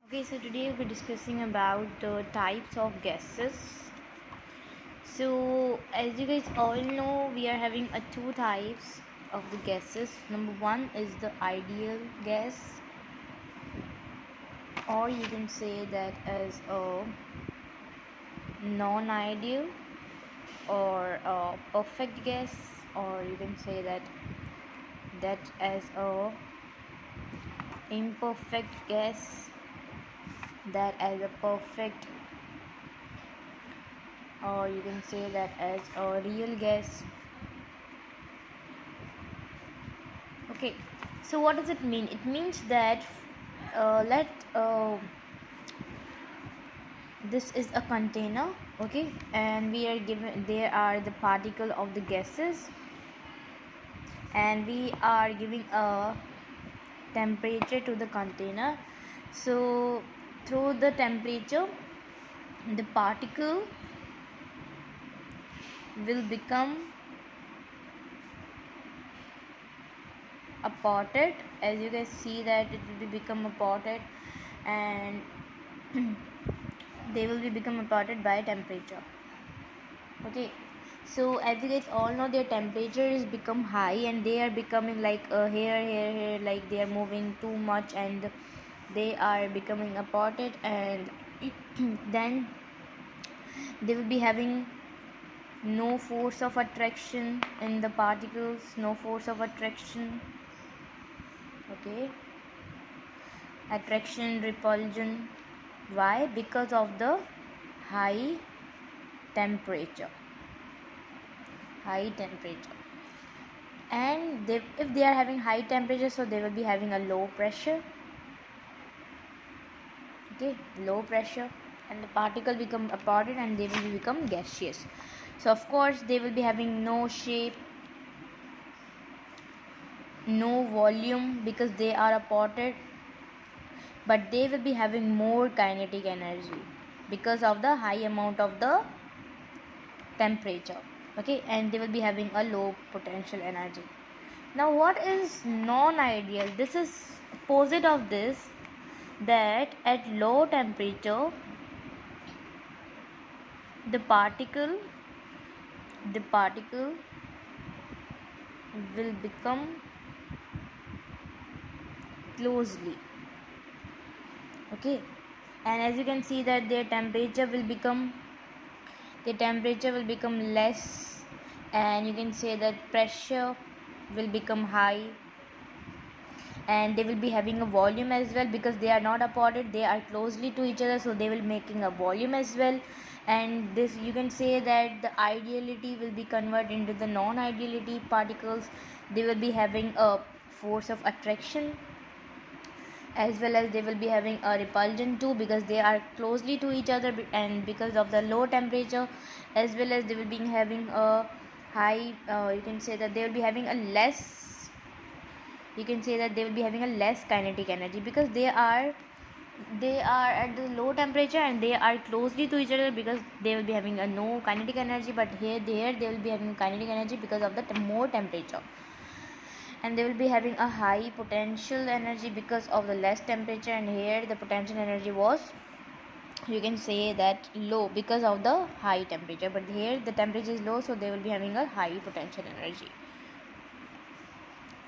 Okay, so today we'll be discussing about the types of gases. So, as you guys all know, we are having two types of the gases. Number one is the ideal gas, or you can say that as a non-ideal, or a perfect gas, or you can say that as a imperfect gas, that as a perfect, or you can say that as a real gas. Okay, so what does it mean? It means that let this is a container, okay, and we are given, there are the particle of the gases, and we are giving a temperature to the container. So through the temperature, the particle will become a potted. As you guys see that it will become a potted, and they will be become potted by temperature. Okay, so as you guys all know, their temperature is become high, and they are becoming like here, like they are moving too much, and they are becoming a potted, and then they will be having no force of attraction in the particles, no force of attraction. Okay, attraction, repulsion. Why? Because of the high temperature. High temperature. And if they are having high temperature, so they will be having a low pressure. Okay, low pressure, and the particle become apotted, and they will become gaseous. So of course they will be having no shape, no volume, because they are apotted, but they will be having more kinetic energy because of the high amount of the temperature. Okay, and they will be having a low potential energy. Now what is non-ideal? This is opposite of this, that at low temperature the particle will become closely. Okay, and as you can see that their temperature will become less, and you can say that pressure will become high, and they will be having a volume as well, because they are not apotted, they are closely to each other, so they will making a volume as well. And this, you can say that the ideality will be converted into the non-ideality particles. They will be having a force of attraction, as well as they will be having a repulsion too, because they are closely to each other, and because of the low temperature, as well as they will be having a high, you can say that they will be having a less, you can say that they will be having a less kinetic energy, because they are at the low temperature, and they are closely to each other, because they will be having a no kinetic energy. But here they will be having kinetic energy because of the more temperature, and they will be having a high potential energy because of the less temperature, and here the potential energy was, you can say that, low because of the high temperature. But here the temperature is low, so they will be having a high potential energy.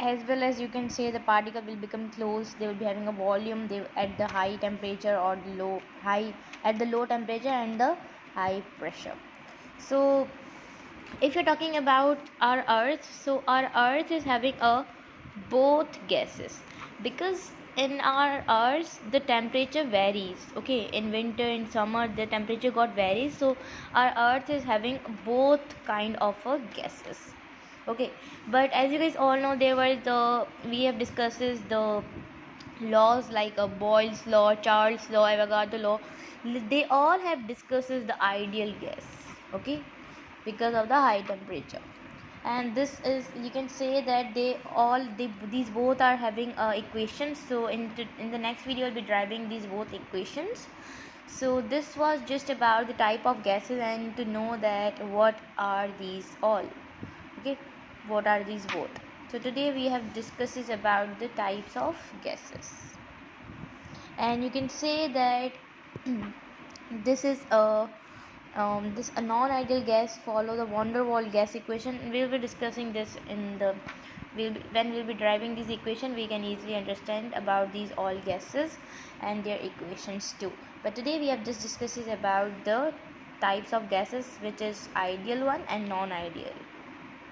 As well as you can say the particle will become close, they will be having a volume, they at the high temperature, or low high at the low temperature and the high pressure. So if you're talking about our earth, so our earth is having a both gases, because in our earth the temperature varies. Okay, in winter, in summer, the temperature got varies, so our earth is having both kind of a gases. Okay, but as you guys all know, there were the, we have discussed the laws like a Boyle's law, Charles law, Avogadro law. They all have discussed the ideal gas. Okay, because of the high temperature. And this is, you can say that these both are having equations. So in the next video I'll be driving these both equations. So this was just about the type of gases, and to know that what are these all. Okay, what are these both. So today we have discussed about the types of gases. And you can say that this is a non-ideal gas follow the van der Waals gas equation. We'll be discussing this when we'll be driving this equation. We can easily understand about these all gases and their equations too. But today we have just discussed about the types of gases, which is ideal one and non-ideal.